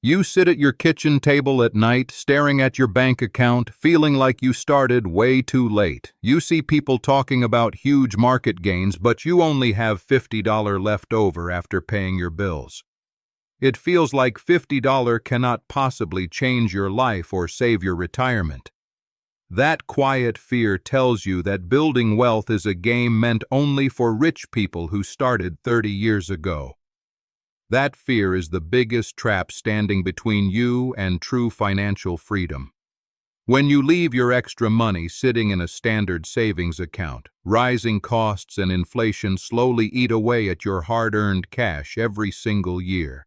You sit at your kitchen table at night, staring at your bank account, feeling like you started way too late. You see people talking about huge market gains, but you only have $50 left over after paying your bills. It feels like $50 cannot possibly change your life or save your retirement. That quiet fear tells you that building wealth is a game meant only for rich people who started 30 years ago. That fear is the biggest trap standing between you and true financial freedom. When you leave your extra money sitting in a standard savings account, rising costs and inflation slowly eat away at your hard-earned cash every single year.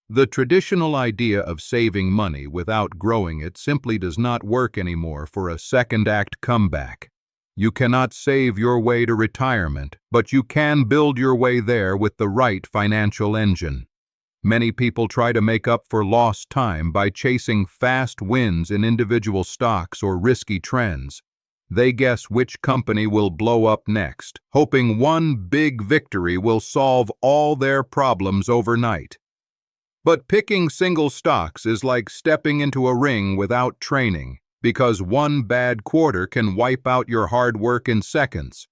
The traditional idea of saving money without growing it simply does not work anymore for a second-act comeback. You cannot save your way to retirement, but you can build your way there with the right financial engine. Many people try to make up for lost time by chasing fast wins in individual stocks or risky trends. They guess which company will blow up next, hoping one big victory will solve all their problems overnight. But picking single stocks is like stepping into a ring without training, because one bad quarter can wipe out your hard work in seconds.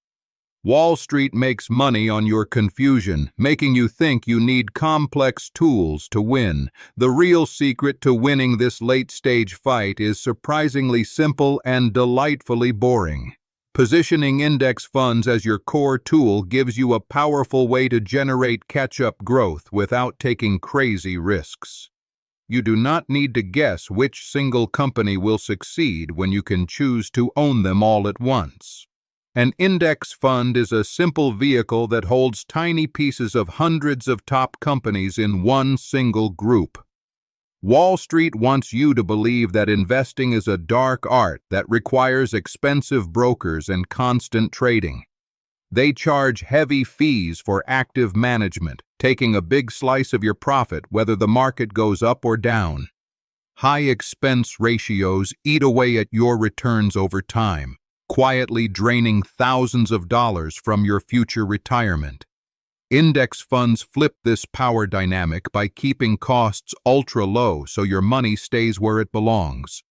Wall Street makes money on your confusion, making you think you need complex tools to win. The real secret to winning this late-stage fight is surprisingly simple and delightfully boring. Positioning index funds as your core tool gives you a powerful way to generate catch-up growth without taking crazy risks. You do not need to guess which single company will succeed when you can choose to own them all at once. An index fund is a simple vehicle that holds tiny pieces of hundreds of top companies in one single group. Wall Street wants you to believe that investing is a dark art that requires expensive brokers and constant trading. They charge heavy fees for active management, taking a big slice of your profit whether the market goes up or down. High expense ratios eat away at your returns over time, quietly draining thousands of dollars from your future retirement. Index funds flip this power dynamic by keeping costs ultra low so your money stays where it belongs.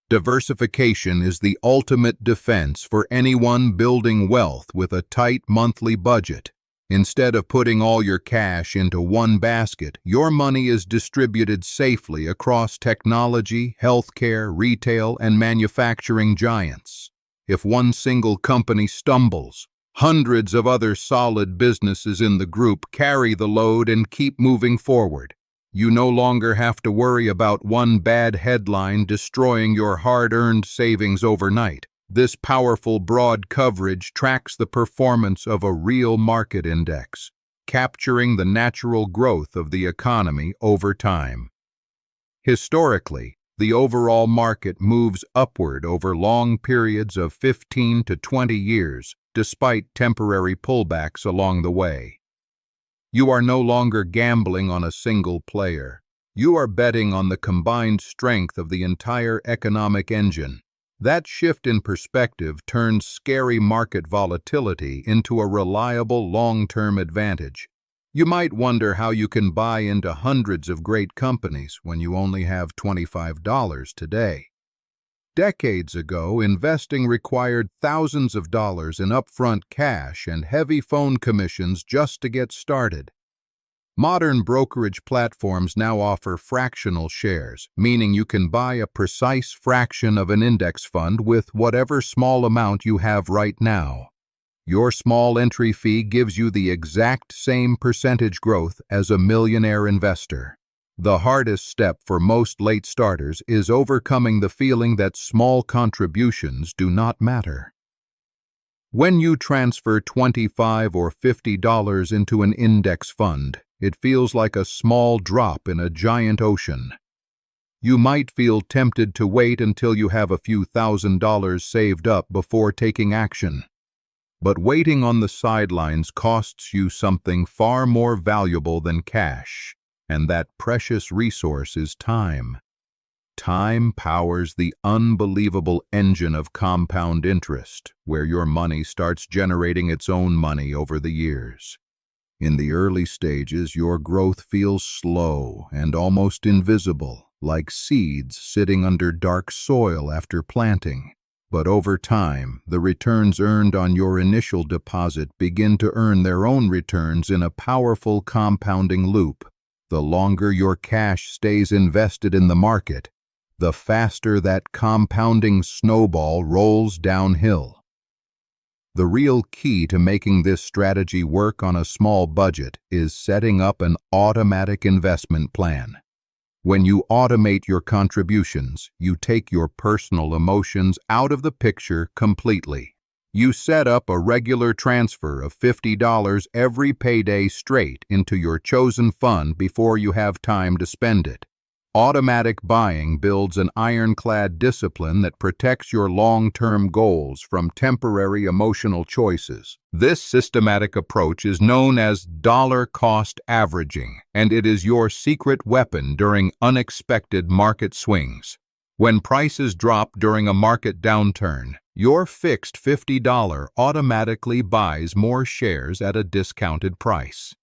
Diversification is the ultimate defense for anyone building wealth with a tight monthly budget. Instead of putting all your cash into one basket, your money is distributed safely across technology, healthcare, retail, and manufacturing giants. If one single company stumbles, hundreds of other solid businesses in the group carry the load and keep moving forward. You no longer have to worry about one bad headline destroying your hard-earned savings overnight. This powerful broad coverage tracks the performance of a real market index, capturing the natural growth of the economy over time. Historically, the overall market moves upward over long periods of 15 to 20 years, despite temporary pullbacks along the way. You are no longer gambling on a single player. You are betting on the combined strength of the entire economic engine. That shift in perspective turns scary market volatility into a reliable long-term advantage. You might wonder how you can buy into hundreds of great companies when you only have $25 today. Decades ago, investing required thousands of dollars in upfront cash and heavy phone commissions just to get started. Modern brokerage platforms now offer fractional shares, meaning you can buy a precise fraction of an index fund with whatever small amount you have right now. Your small entry fee gives you the exact same percentage growth as a millionaire investor. The hardest step for most late starters is overcoming the feeling that small contributions do not matter. When you transfer $25 or $50 into an index fund, it feels like a small drop in a giant ocean. You might feel tempted to wait until you have a few $1,000s saved up before taking action. But waiting on the sidelines costs you something far more valuable than cash. And that precious resource is time. Time powers the unbelievable engine of compound interest, where your money starts generating its own money over the years. In the early stages, your growth feels slow and almost invisible, like seeds sitting under dark soil after planting. But over time, the returns earned on your initial deposit begin to earn their own returns in a powerful compounding loop. The longer your cash stays invested in the market, the faster that compounding snowball rolls downhill. The real key to making this strategy work on a small budget is setting up an automatic investment plan. When you automate your contributions, you take your personal emotions out of the picture completely. You set up a regular transfer of $50 every payday straight into your chosen fund before you have time to spend it. Automatic buying builds an ironclad discipline that protects your long-term goals from temporary emotional choices. This systematic approach is known as dollar-cost averaging, and it is your secret weapon during unexpected market swings. When prices drop during a market downturn, your fixed $50 automatically buys more shares at a discounted price.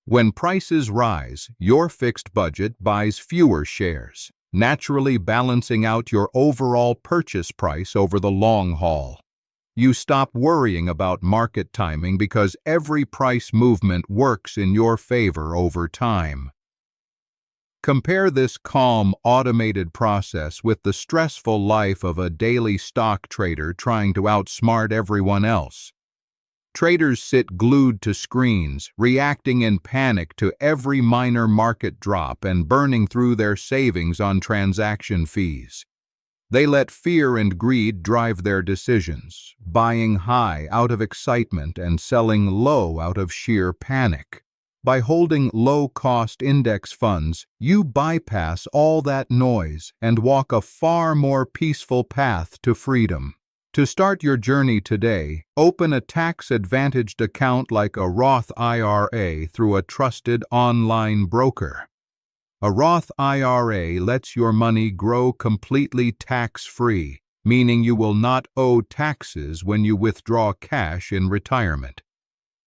When prices rise, your fixed budget buys fewer shares, naturally balancing out your overall purchase price over the long haul. You stop worrying about market timing because every price movement works in your favor over time. Compare this calm, automated process with the stressful life of a daily stock trader trying to outsmart everyone else. Traders sit glued to screens, reacting in panic to every minor market drop and burning through their savings on transaction fees. They let fear and greed drive their decisions, buying high out of excitement and selling low out of sheer panic. By holding low-cost index funds, you bypass all that noise and walk a far more peaceful path to freedom. To start your journey today, open a tax-advantaged account like a Roth IRA through a trusted online broker. A Roth IRA lets your money grow completely tax-free, meaning you will not owe taxes when you withdraw cash in retirement.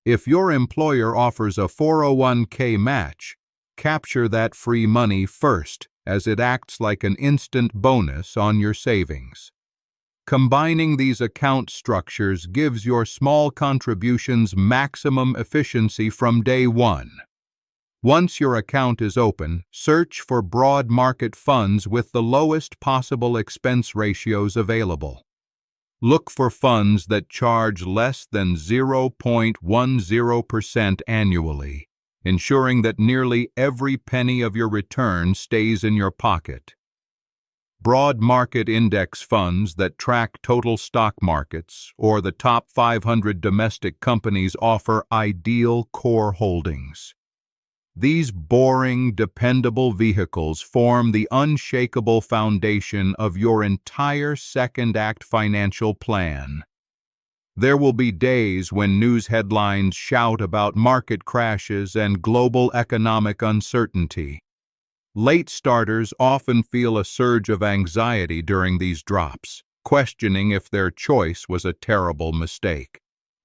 If your employer offers a 401k match, capture that free money first, as it acts like an instant bonus on your savings. Combining these account structures gives your small contributions maximum efficiency from day one. Once your account is open, search for broad market funds with the lowest possible expense ratios available. Look for funds that charge less than 0.10% annually, ensuring that nearly every penny of your return stays in your pocket. Broad market index funds that track total stock markets or the top 500 domestic companies offer ideal core holdings. These boring, dependable vehicles form the unshakable foundation of your entire second act financial plan. There will be days when news headlines shout about market crashes and global economic uncertainty. Late starters often feel a surge of anxiety during these drops, questioning if their choice was a terrible mistake.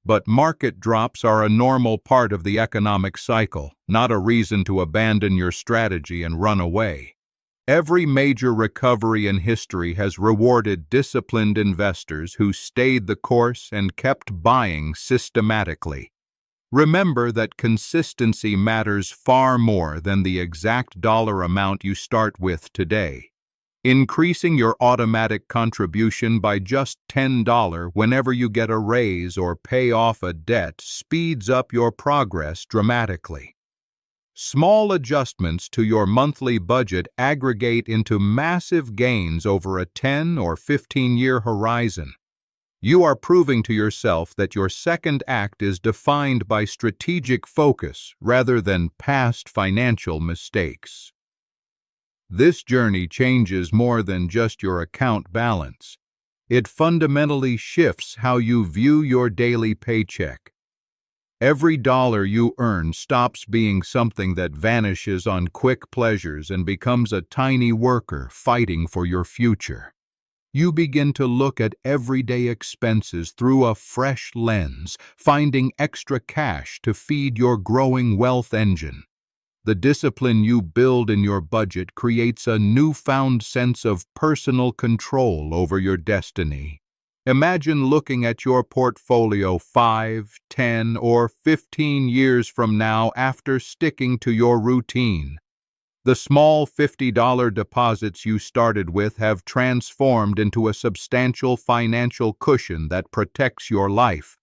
But market drops are a normal part of the economic cycle, not a reason to abandon your strategy and run away. Every major recovery in history has rewarded disciplined investors who stayed the course and kept buying systematically. Remember that consistency matters far more than the exact dollar amount you start with today. Increasing your automatic contribution by just $10 whenever you get a raise or pay off a debt speeds up your progress dramatically. Small adjustments to your monthly budget aggregate into massive gains over a 10 or 15-year horizon. You are proving to yourself that your second act is defined by strategic focus rather than past financial mistakes. This journey changes more than just your account balance. It fundamentally shifts how you view your daily paycheck. Every dollar you earn stops being something that vanishes on quick pleasures and becomes a tiny worker fighting for your future. You begin to look at everyday expenses through a fresh lens, finding extra cash to feed your growing wealth engine. The discipline you build in your budget creates a newfound sense of personal control over your destiny. Imagine looking at your portfolio 5, 10, or 15 years from now after sticking to your routine. The small $50 deposits you started with have transformed into a substantial financial cushion that protects your life.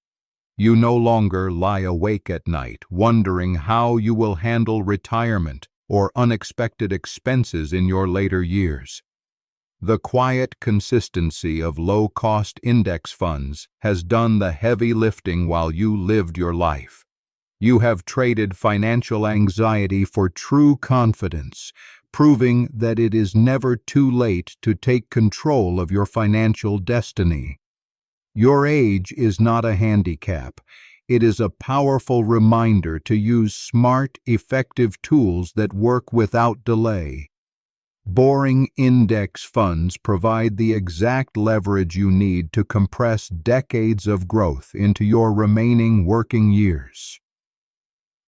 You no longer lie awake at night wondering how you will handle retirement or unexpected expenses in your later years. The quiet consistency of low-cost index funds has done the heavy lifting while you lived your life. You have traded financial anxiety for true confidence, proving that it is never too late to take control of your financial destiny. Your age is not a handicap. It is a powerful reminder to use smart, effective tools that work without delay. Boring index funds provide the exact leverage you need to compress decades of growth into your remaining working years.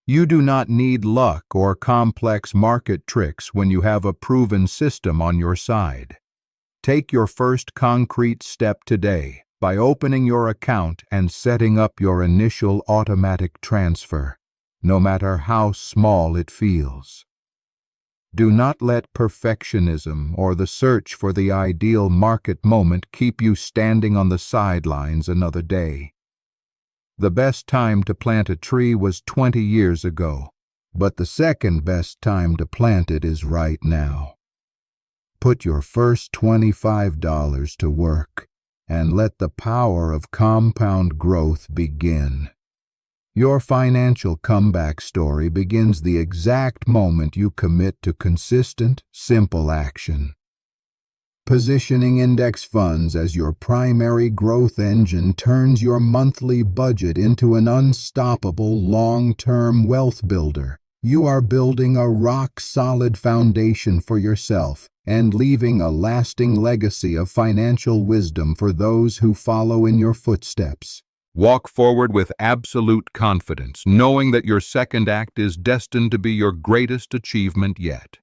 You do not need luck or complex market tricks when you have a proven system on your side. Take your first concrete step today by opening your account and setting up your initial automatic transfer, no matter how small it feels. Do not let perfectionism or the search for the ideal market moment keep you standing on the sidelines another day. The best time to plant a tree was 20 years ago, but the second best time to plant it is right now. Put your first $25 to work and let the power of compound growth begin. Your financial comeback story begins the exact moment you commit to consistent, simple action. Positioning index funds as your primary growth engine turns your monthly budget into an unstoppable long-term wealth builder. You are building a rock-solid foundation for yourself and leaving a lasting legacy of financial wisdom for those who follow in your footsteps. Walk forward with absolute confidence, knowing that your second act is destined to be your greatest achievement yet.